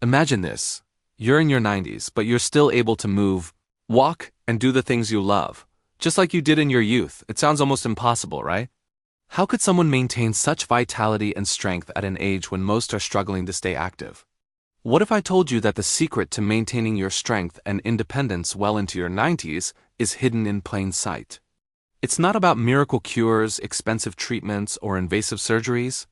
Imagine this. You're in your 90s, but you're still able to move, walk, and do the things you love, just like you did in your youth. It sounds almost impossible, right? How could someone maintain such vitality and strength at an age when most are struggling to stay active? What if I told you that the secret to maintaining your strength and independence well into your 90s is hidden in plain sight? It's not about miracle cures, expensive treatments, or invasive surgeries.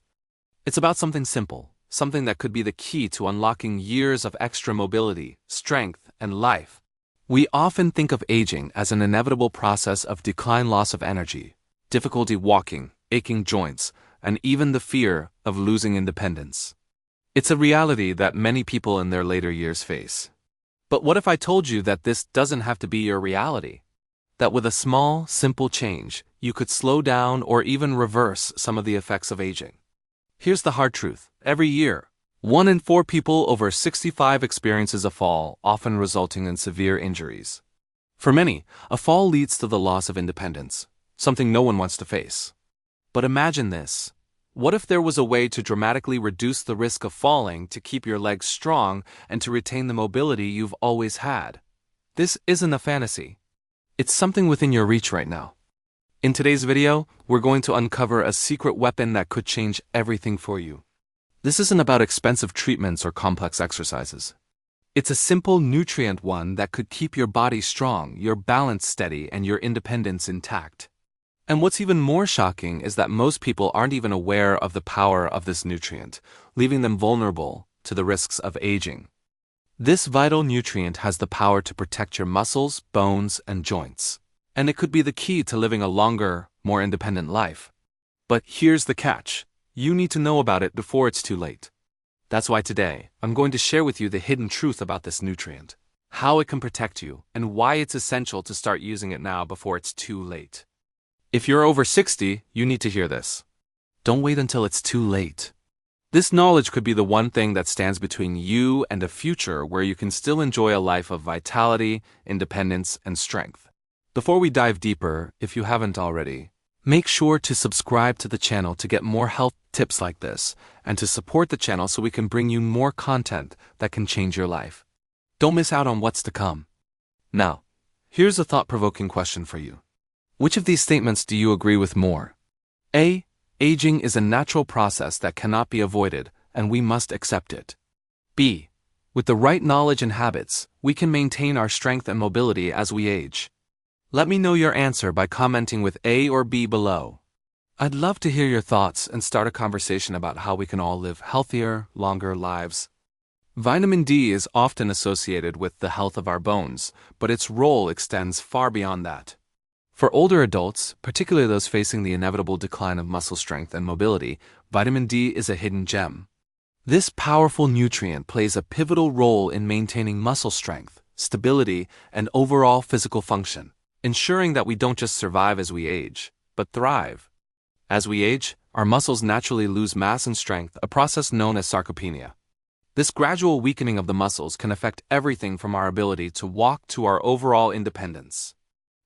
It's about something simple, something that could be the key to unlocking years of extra mobility, strength, and life. We often think of aging as an inevitable process of decline, loss of energy, difficulty walking, aching joints, and even the fear of losing independence. It's a reality that many people in their later years face. But what if I told you that this doesn't have to be your reality? That with a small, simple change, you could slow down or even reverse some of the effects of aging. Here's the hard truth. Every year, 1 in 4 people over 65 experiences a fall, often resulting in severe injuries. For many, a fall leads to the loss of independence, something no one wants to face. But imagine this. What if there was a way to dramatically reduce the risk of falling to keep your legs strong and to retain the mobility you've always had? This isn't a fantasy. It's something within your reach right now. In today's video, we're going to uncover a secret weapon that could change everything for you. This isn't about expensive treatments or complex exercises. It's a simple nutrient one that could keep your body strong, your balance steady, and your independence intact. And what's even more shocking is that most people aren't even aware of the power of this nutrient, leaving them vulnerable to the risks of aging. This vital nutrient has the power to protect your muscles, bones, and joints. And it could be the key to living a longer, more independent life. But here's the catch. You need to know about it before it's too late. That's why today, I'm going to share with you the hidden truth about this nutrient, how it can protect you, and why it's essential to start using it now before it's too late. If you're over 60, you need to hear this. Don't wait until it's too late. This knowledge could be the one thing that stands between you and a future where you can still enjoy a life of vitality, independence, and strength. Before we dive deeper, if you haven't already, make sure to subscribe to the channel to get more health tips like this, and to support the channel so we can bring you more content that can change your life. Don't miss out on what's to come. Now, here's a thought-provoking question for you. Which of these statements do you agree with more? A. Aging is a natural process that cannot be avoided, and we must accept it. B. With the right knowledge and habits, we can maintain our strength and mobility as we age. Let me know your answer by commenting with A or B below. I'd love to hear your thoughts and start a conversation about how we can all live healthier, longer lives. Vitamin D is often associated with the health of our bones, but its role extends far beyond that. For older adults, particularly those facing the inevitable decline of muscle strength and mobility, vitamin D is a hidden gem. This powerful nutrient plays a pivotal role in maintaining muscle strength, stability, and overall physical function, ensuring that we don't just survive as we age, but thrive. As we age, our muscles naturally lose mass and strength, a process known as sarcopenia. This gradual weakening of the muscles can affect everything from our ability to walk to our overall independence.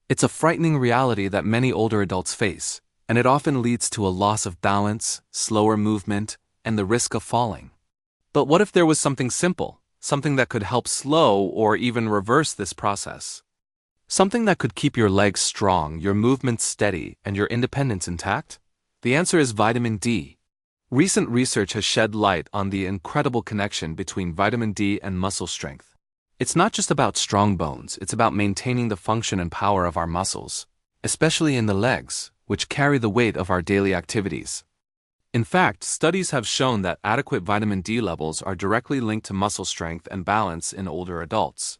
It's a frightening reality that many older adults face, and it often leads to a loss of balance, slower movement, and the risk of falling. But what if there was something simple, something that could help slow or even reverse this process? Something that could keep your legs strong, your movements steady, and your independence intact? The answer is vitamin D. Recent research has shed light on the incredible connection between vitamin D and muscle strength. It's not just about strong bones, it's about maintaining the function and power of our muscles, especially in the legs, which carry the weight of our daily activities. In fact, studies have shown that adequate vitamin D levels are directly linked to muscle strength and balance in older adults.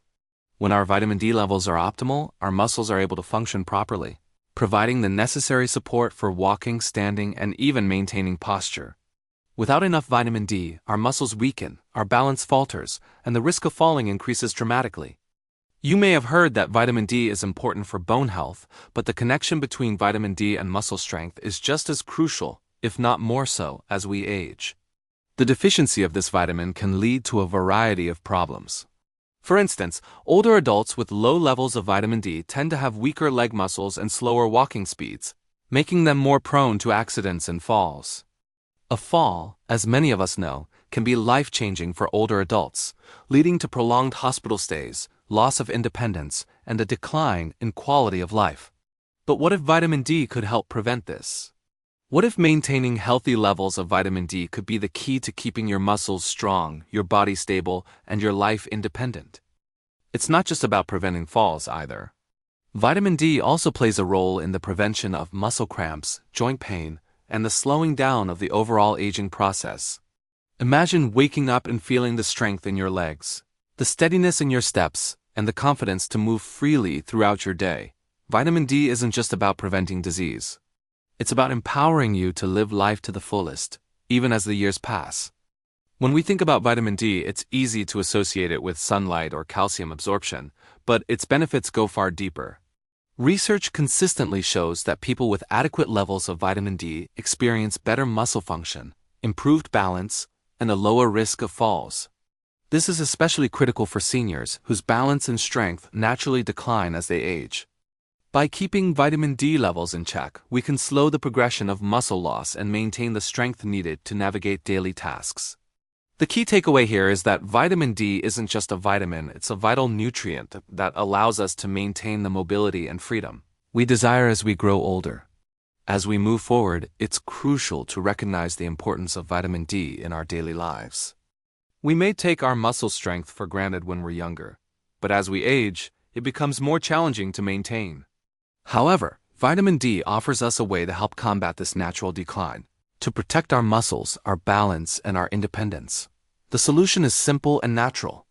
When our vitamin D levels are optimal, our muscles are able to function properly, providing the necessary support for walking, standing, and even maintaining posture. Without enough vitamin D, our muscles weaken, our balance falters, and the risk of falling increases dramatically. You may have heard that vitamin D is important for bone health, but the connection between vitamin D and muscle strength is just as crucial, if not more so, as we age. The deficiency of this vitamin can lead to a variety of problems. For instance, older adults with low levels of vitamin D tend to have weaker leg muscles and slower walking speeds, making them more prone to accidents and falls. A fall, as many of us know, can be life-changing for older adults, leading to prolonged hospital stays, loss of independence, and a decline in quality of life. But what if vitamin D could help prevent this? What if maintaining healthy levels of vitamin D could be the key to keeping your muscles strong, your body stable, and your life independent? It's not just about preventing falls either. Vitamin D also plays a role in the prevention of muscle cramps, joint pain, and the slowing down of the overall aging process. Imagine waking up and feeling the strength in your legs, the steadiness in your steps, and the confidence to move freely throughout your day. Vitamin D isn't just about preventing disease. It's about empowering you to live life to the fullest, even as the years pass. When we think about vitamin D, it's easy to associate it with sunlight or calcium absorption, but its benefits go far deeper. Research consistently shows that people with adequate levels of vitamin D experience better muscle function, improved balance, and a lower risk of falls. This is especially critical for seniors whose balance and strength naturally decline as they age. By keeping vitamin D levels in check, we can slow the progression of muscle loss and maintain the strength needed to navigate daily tasks. The key takeaway here is that vitamin D isn't just a vitamin, it's a vital nutrient that allows us to maintain the mobility and freedom we desire as we grow older. As we move forward, it's crucial to recognize the importance of vitamin D in our daily lives. We may take our muscle strength for granted when we're younger, but as we age, it becomes more challenging to maintain. However, vitamin D offers us a way to help combat this natural decline, to protect our muscles, our balance, and our independence. The solution is simple and natural.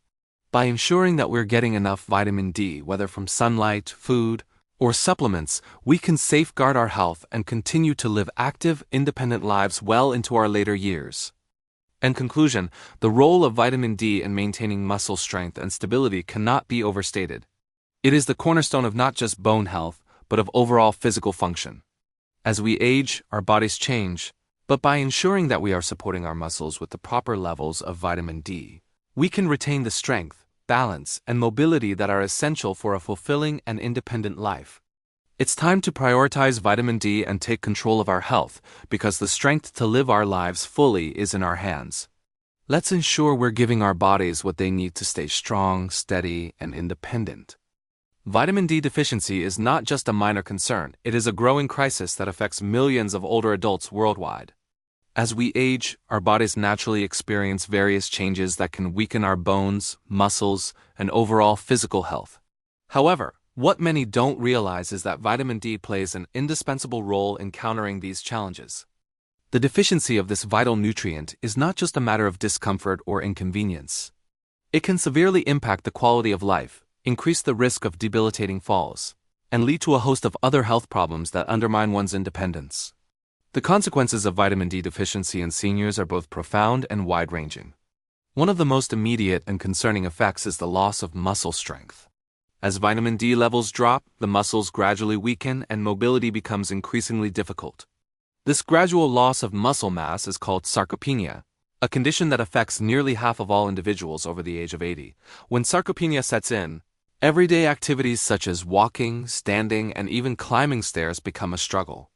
By ensuring that we're getting enough vitamin D, whether from sunlight, food, or supplements, we can safeguard our health and continue to live active, independent lives well into our later years. In conclusion, the role of vitamin D in maintaining muscle strength and stability cannot be overstated. It is the cornerstone of not just bone health, but of overall physical function. As we age, our bodies change, but by ensuring that we are supporting our muscles with the proper levels of vitamin D, we can retain the strength, balance, and mobility that are essential for a fulfilling and independent life. It's time to prioritize vitamin D and take control of our health, because the strength to live our lives fully is in our hands. Let's ensure we're giving our bodies what they need to stay strong, steady, and independent. Vitamin D deficiency is not just a minor concern, it is a growing crisis that affects millions of older adults worldwide. As we age, our bodies naturally experience various changes that can weaken our bones, muscles, and overall physical health. However, what many don't realize is that vitamin D plays an indispensable role in countering these challenges. The deficiency of this vital nutrient is not just a matter of discomfort or inconvenience. It can severely impact the quality of life, increase the risk of debilitating falls, and lead to a host of other health problems that undermine one's independence. The consequences of vitamin D deficiency in seniors are both profound and wide-ranging. One of the most immediate and concerning effects is the loss of muscle strength. As vitamin D levels drop, the muscles gradually weaken and mobility becomes increasingly difficult. This gradual loss of muscle mass is called sarcopenia, a condition that affects nearly half of all individuals over the age of 80. When sarcopenia sets in, everyday activities such as walking, standing, and even climbing stairs become a struggle.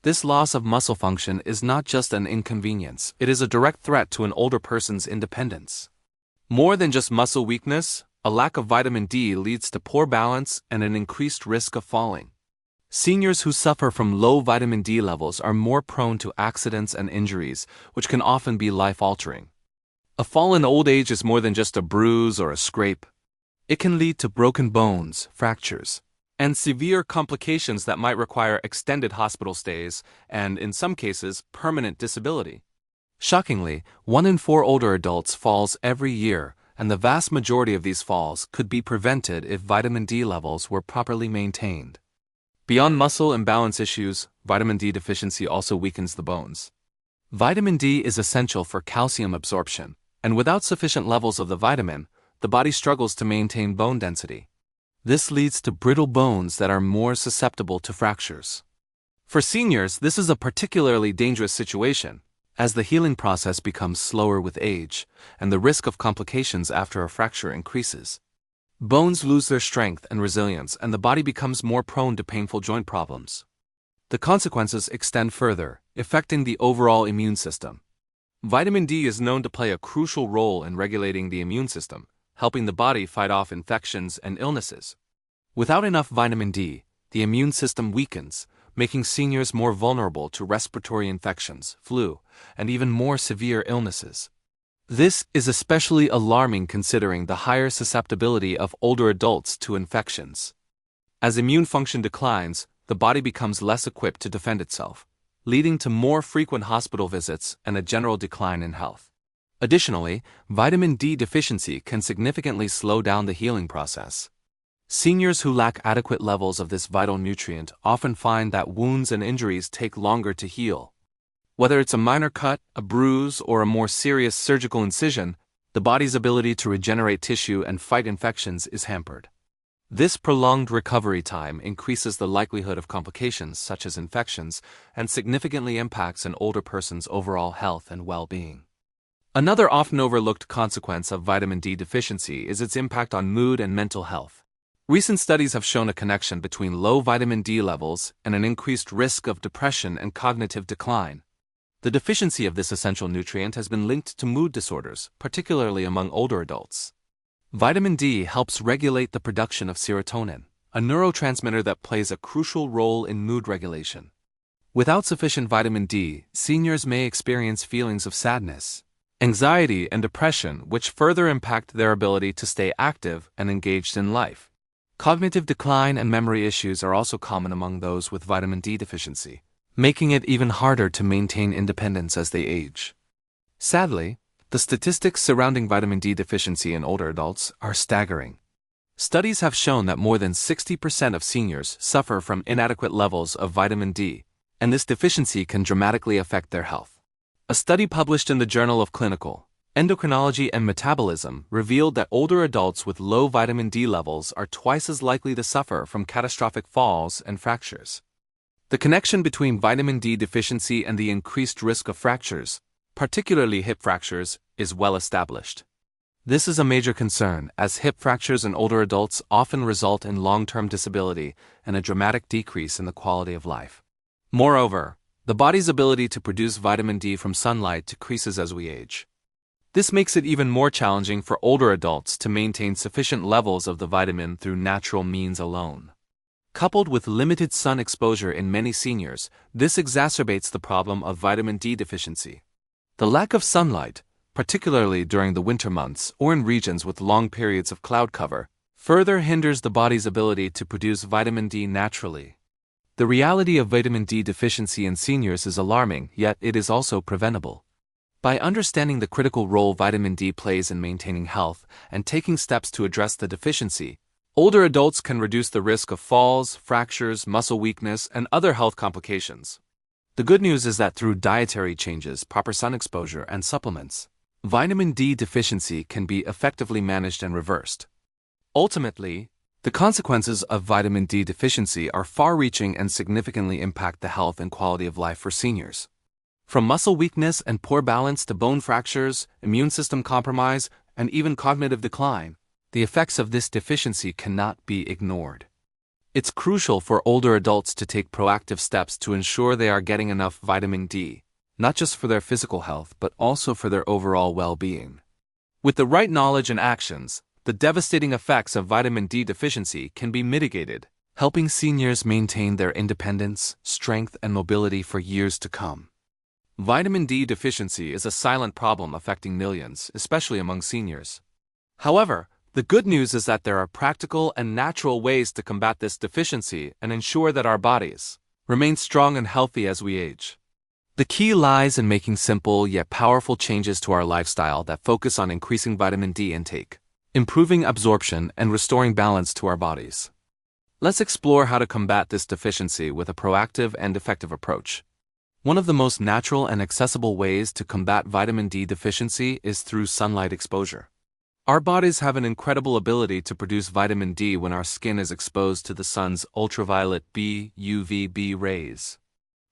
This loss of muscle function is not just an inconvenience, it is a direct threat to an older person's independence. More than just muscle weakness, a lack of vitamin D leads to poor balance and an increased risk of falling. Seniors who suffer from low vitamin D levels are more prone to accidents and injuries, which can often be life-altering. A fall in old age is more than just a bruise or a scrape. It can lead to broken bones, fractures, and severe complications that might require extended hospital stays and, in some cases, permanent disability. Shockingly, 1 in 4 older adults falls every year, and the vast majority of these falls could be prevented if vitamin D levels were properly maintained. Beyond muscle and balance issues, vitamin D deficiency also weakens the bones. Vitamin D is essential for calcium absorption, and without sufficient levels of the vitamin, the body struggles to maintain bone density. This leads to brittle bones that are more susceptible to fractures. For seniors, this is a particularly dangerous situation, as the healing process becomes slower with age, and the risk of complications after a fracture increases. Bones lose their strength and resilience, and the body becomes more prone to painful joint problems. The consequences extend further, affecting the overall immune system. Vitamin D is known to play a crucial role in regulating the immune system, helping the body fight off infections and illnesses. Without enough vitamin D, the immune system weakens, making seniors more vulnerable to respiratory infections, flu, and even more severe illnesses. This is especially alarming considering the higher susceptibility of older adults to infections. As immune function declines, the body becomes less equipped to defend itself, leading to more frequent hospital visits and a general decline in health. Additionally, vitamin D deficiency can significantly slow down the healing process. Seniors who lack adequate levels of this vital nutrient often find that wounds and injuries take longer to heal. Whether it's a minor cut, a bruise, or a more serious surgical incision, the body's ability to regenerate tissue and fight infections is hampered. This prolonged recovery time increases the likelihood of complications such as infections and significantly impacts an older person's overall health and well-being. Another often overlooked consequence of vitamin D deficiency is its impact on mood and mental health. Recent studies have shown a connection between low vitamin D levels and an increased risk of depression and cognitive decline. The deficiency of this essential nutrient has been linked to mood disorders, particularly among older adults. Vitamin D helps regulate the production of serotonin, a neurotransmitter that plays a crucial role in mood regulation. Without sufficient vitamin D, seniors may experience feelings of sadness, anxiety, and depression, which further impact their ability to stay active and engaged in life. Cognitive decline and memory issues are also common among those with vitamin D deficiency, making it even harder to maintain independence as they age. Sadly, the statistics surrounding vitamin D deficiency in older adults are staggering. Studies have shown that more than 60% of seniors suffer from inadequate levels of vitamin D, and this deficiency can dramatically affect their health. A study published in the Journal of Clinical Endocrinology and Metabolism revealed that older adults with low vitamin D levels are twice as likely to suffer from catastrophic falls and fractures. The connection between vitamin D deficiency and the increased risk of fractures, particularly hip fractures, is well established. This is a major concern, as hip fractures in older adults often result in long-term disability and a dramatic decrease in the quality of life. Moreover, the body's ability to produce vitamin D from sunlight decreases as we age. This makes it even more challenging for older adults to maintain sufficient levels of the vitamin through natural means alone. Coupled with limited sun exposure in many seniors, this exacerbates the problem of vitamin D deficiency. The lack of sunlight, particularly during the winter months or in regions with long periods of cloud cover, further hinders the body's ability to produce vitamin D naturally. The reality of vitamin D deficiency in seniors is alarming, yet it is also preventable. By understanding the critical role vitamin D plays in maintaining health and taking steps to address the deficiency, older adults can reduce the risk of falls, fractures, muscle weakness, and other health complications. The good news is that through dietary changes, proper sun exposure, and supplements, vitamin D deficiency can be effectively managed and reversed. Ultimately, the consequences of vitamin D deficiency are far-reaching and significantly impact the health and quality of life for seniors. From muscle weakness and poor balance to bone fractures, immune system compromise, and even cognitive decline, the effects of this deficiency cannot be ignored. It's crucial for older adults to take proactive steps to ensure they are getting enough vitamin D, not just for their physical health but also for their overall well-being. With the right knowledge and actions, the devastating effects of vitamin D deficiency can be mitigated, helping seniors maintain their independence, strength, and mobility for years to come. Vitamin D deficiency is a silent problem affecting millions, especially among seniors. However, the good news is that there are practical and natural ways to combat this deficiency and ensure that our bodies remain strong and healthy as we age. The key lies in making simple yet powerful changes to our lifestyle that focus on increasing vitamin D intake, improving absorption, and restoring balance to our bodies. Let's explore how to combat this deficiency with a proactive and effective approach. One of the most natural and accessible ways to combat vitamin D deficiency is through sunlight exposure. Our bodies have an incredible ability to produce vitamin D when our skin is exposed to the sun's ultraviolet B (UVB) rays.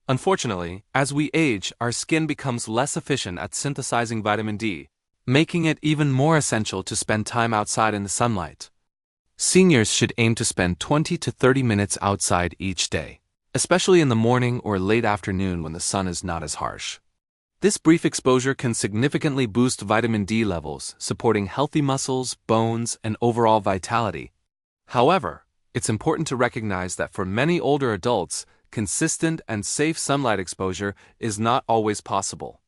Unfortunately, as we age, our skin becomes less efficient at synthesizing vitamin D, making it even more essential to spend time outside in the sunlight. Seniors should aim to spend 20 to 30 minutes outside each day, especially in the morning or late afternoon when the sun is not as harsh. This brief exposure can significantly boost vitamin D levels, supporting healthy muscles, bones, and overall vitality. However, it's important to recognize that for many older adults, consistent and safe sunlight exposure is not always possible.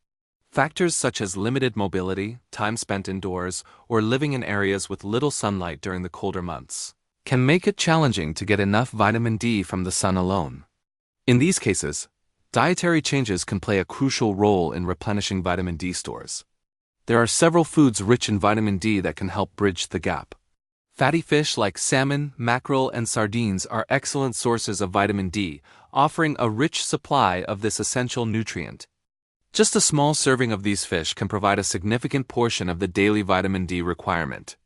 Factors such as limited mobility, time spent indoors, or living in areas with little sunlight during the colder months can make it challenging to get enough vitamin D from the sun alone. In these cases, dietary changes can play a crucial role in replenishing vitamin D stores. There are several foods rich in vitamin D that can help bridge the gap. Fatty fish like salmon, mackerel, and sardines are excellent sources of vitamin D, offering a rich supply of this essential nutrient. Just a small serving of these fish can provide a significant portion of the daily vitamin D requirement.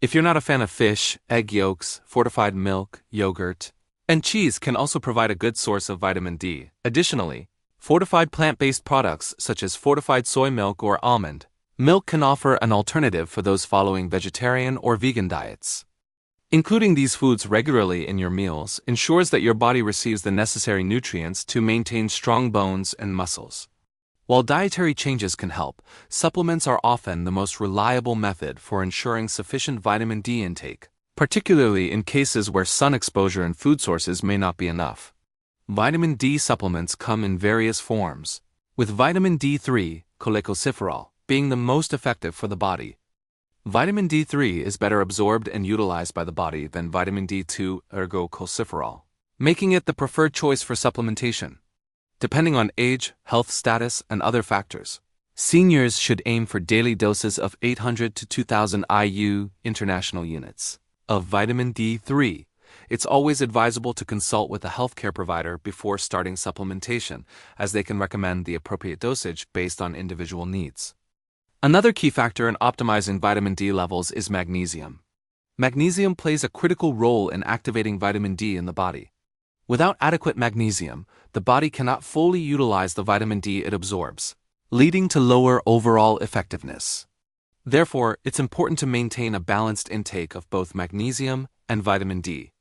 If you're not a fan of fish, egg yolks, fortified milk, yogurt, and cheese can also provide a good source of vitamin D. Additionally, fortified plant-based products such as fortified soy milk or almond milk can offer an alternative for those following vegetarian or vegan diets. Including these foods regularly in your meals ensures that your body receives the necessary nutrients to maintain strong bones and muscles. While dietary changes can help, supplements are often the most reliable method for ensuring sufficient vitamin D intake, particularly in cases where sun exposure and food sources may not be enough. Vitamin D supplements come in various forms, with vitamin D3, cholecalciferol, being the most effective for the body. Vitamin D3 is better absorbed and utilized by the body than vitamin D2, ergocalciferol, making it the preferred choice for supplementation. Depending on age, health status, and other factors, seniors should aim for daily doses of 800 to 2000 IU international units of vitamin D3. It's always advisable to consult with a healthcare provider before starting supplementation, as they can recommend the appropriate dosage based on individual needs. Another key factor in optimizing vitamin D levels is magnesium. Magnesium plays a critical role in activating vitamin D in the body. Without adequate magnesium, the body cannot fully utilize the vitamin D it absorbs, leading to lower overall effectiveness. Therefore, it's important to maintain a balanced intake of both magnesium and vitamin D.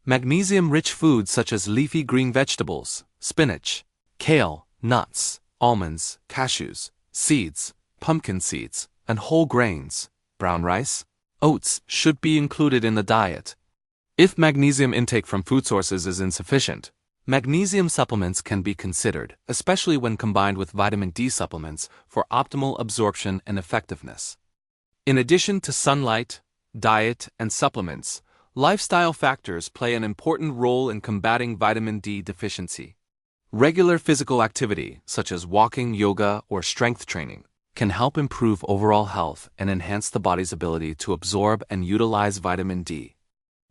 Magnesium-rich foods such as leafy green vegetables, spinach, kale, nuts, almonds, cashews, seeds, pumpkin seeds, and whole grains, brown rice, oats should be included in the diet. If magnesium intake from food sources is insufficient, magnesium supplements can be considered, especially when combined with vitamin D supplements for optimal absorption and effectiveness. In addition to sunlight, diet, and supplements, lifestyle factors play an important role in combating vitamin D deficiency. Regular physical activity, such as walking, yoga, or strength training, can help improve overall health and enhance the body's ability to absorb and utilize vitamin D.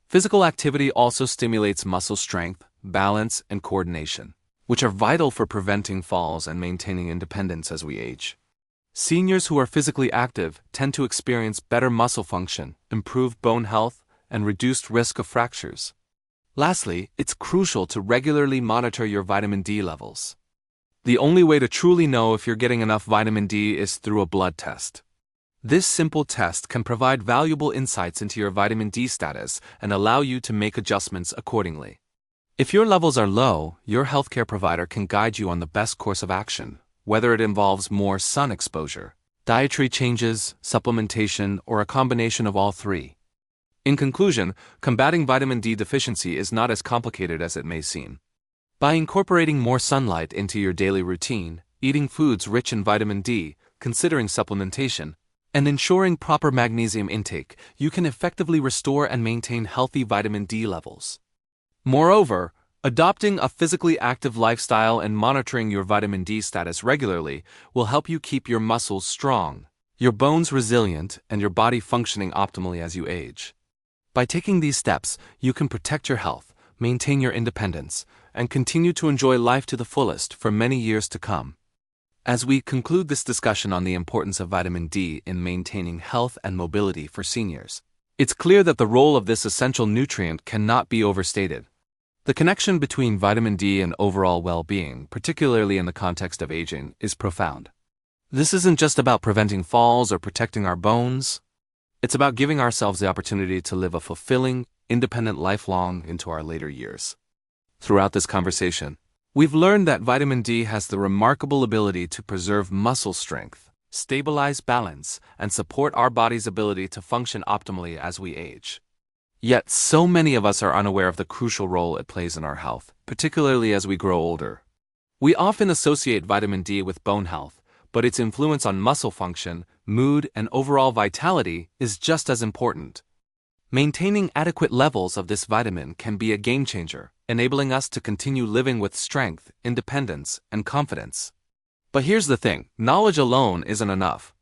Physical activity also stimulates muscle strength, balance, and coordination, which are vital for preventing falls and maintaining independence as we age. Seniors who are physically active tend to experience better muscle function, improved bone health, and reduced risk of fractures. Lastly, it's crucial to regularly monitor your vitamin D levels. The only way to truly know if you're getting enough vitamin D is through a blood test. This simple test can provide valuable insights into your vitamin D status and allow you to make adjustments accordingly. If your levels are low, your healthcare provider can guide you on the best course of action, whether it involves more sun exposure, dietary changes, supplementation, or a combination of all three. In conclusion, combating vitamin D deficiency is not as complicated as it may seem. By incorporating more sunlight into your daily routine, eating foods rich in vitamin D, considering supplementation, and ensuring proper magnesium intake, you can effectively restore and maintain healthy vitamin D levels. Moreover, adopting a physically active lifestyle and monitoring your vitamin D status regularly will help you keep your muscles strong, your bones resilient, and your body functioning optimally as you age. By taking these steps, you can protect your health, maintain your independence, and continue to enjoy life to the fullest for many years to come. As we conclude this discussion on the importance of vitamin D in maintaining health and mobility for seniors, it's clear that the role of this essential nutrient cannot be overstated. The connection between vitamin D and overall well-being, particularly in the context of aging, is profound. This isn't just about preventing falls or protecting our bones. It's about giving ourselves the opportunity to live a fulfilling, independent life long into our later years. Throughout this conversation, We've learned that vitamin D has the remarkable ability to preserve muscle strength, stabilize balance, and support our body's ability to function optimally as we age. Yet, so many of us are unaware of the crucial role it plays in our health, particularly as we grow older. We often associate vitamin D with bone health, but its influence on muscle function, mood, and overall vitality is just as important. Maintaining adequate levels of this vitamin can be a game changer, enabling us to continue living with strength, independence, and confidence. But here's the thing, knowledge alone isn't enough.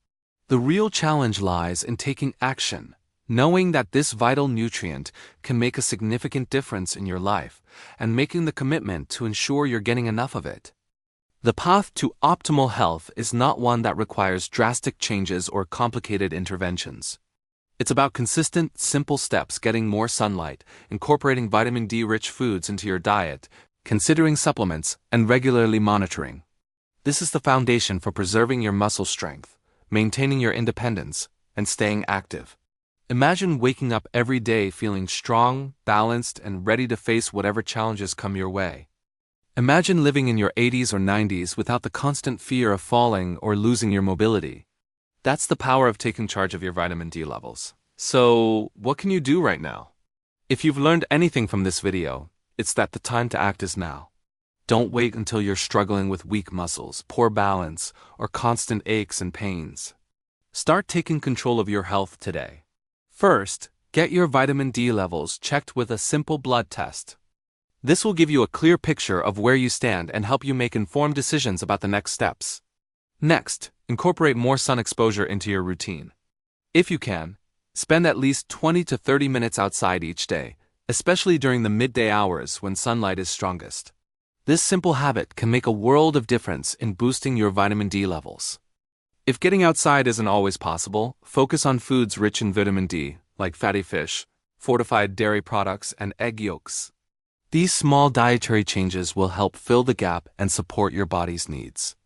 The real challenge lies in taking action, knowing that this vital nutrient can make a significant difference in your life, and making the commitment to ensure you're getting enough of it. The path to optimal health is not one that requires drastic changes or complicated interventions. It's about consistent, simple steps: getting more sunlight, incorporating vitamin D-rich foods into your diet, considering supplements, and regularly monitoring. This is the foundation for preserving your muscle strength, maintaining your independence, and staying active. Imagine waking up every day feeling strong, balanced, and ready to face whatever challenges come your way. Imagine living in your 80s or 90s without the constant fear of falling or losing your mobility. That's the power of taking charge of your vitamin D levels. So, what can you do right now? If you've learned anything from this video, it's that the time to act is now. Don't wait until you're struggling with weak muscles, poor balance, or constant aches and pains. Start taking control of your health today. First, get your vitamin D levels checked with a simple blood test. This will give you a clear picture of where you stand and help you make informed decisions about the next steps. Next, incorporate more sun exposure into your routine. If you can, spend at least 20 to 30 minutes outside each day, especially during the midday hours when sunlight is strongest. This simple habit can make a world of difference in boosting your vitamin D levels. If getting outside isn't always possible, focus on foods rich in vitamin D, like fatty fish, fortified dairy products, and egg yolks. These small dietary changes will help fill the gap and support your body's needs.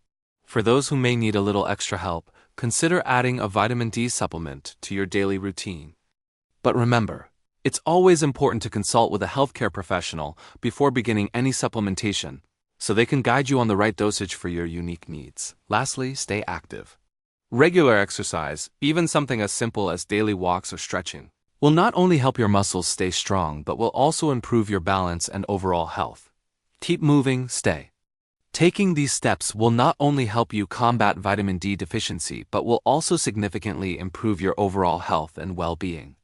For those who may need a little extra help, consider adding a vitamin D supplement to your daily routine. But remember, it's always important to consult with a healthcare professional before beginning any supplementation, so they can guide you on the right dosage for your unique needs. Lastly, stay active. Regular exercise, even something as simple as daily walks or stretching, will not only help your muscles stay strong but will also improve your balance and overall health. Keep moving, stay. Taking these steps will not only help you combat vitamin D deficiency but will also significantly improve your overall health and well-being.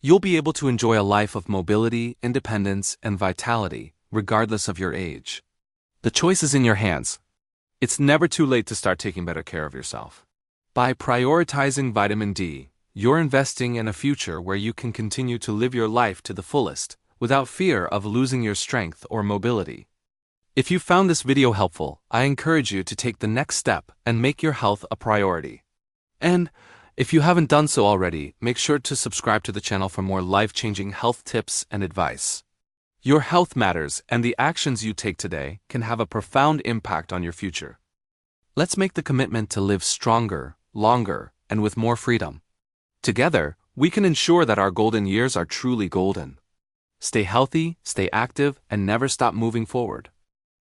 You'll be able to enjoy a life of mobility, independence, and vitality, regardless of your age. The choice is in your hands. It's never too late to start taking better care of yourself. By prioritizing vitamin D, you're investing in a future where you can continue to live your life to the fullest, without fear of losing your strength or mobility. If you found this video helpful, I encourage you to take the next step and make your health a priority. And if you haven't done so already, make sure to subscribe to the channel for more life-changing health tips and advice. Your health matters, and the actions you take today can have a profound impact on your future. Let's make the commitment to live stronger, longer, and with more freedom. Together, we can ensure that our golden years are truly golden. Stay healthy, stay active, and never stop moving forward.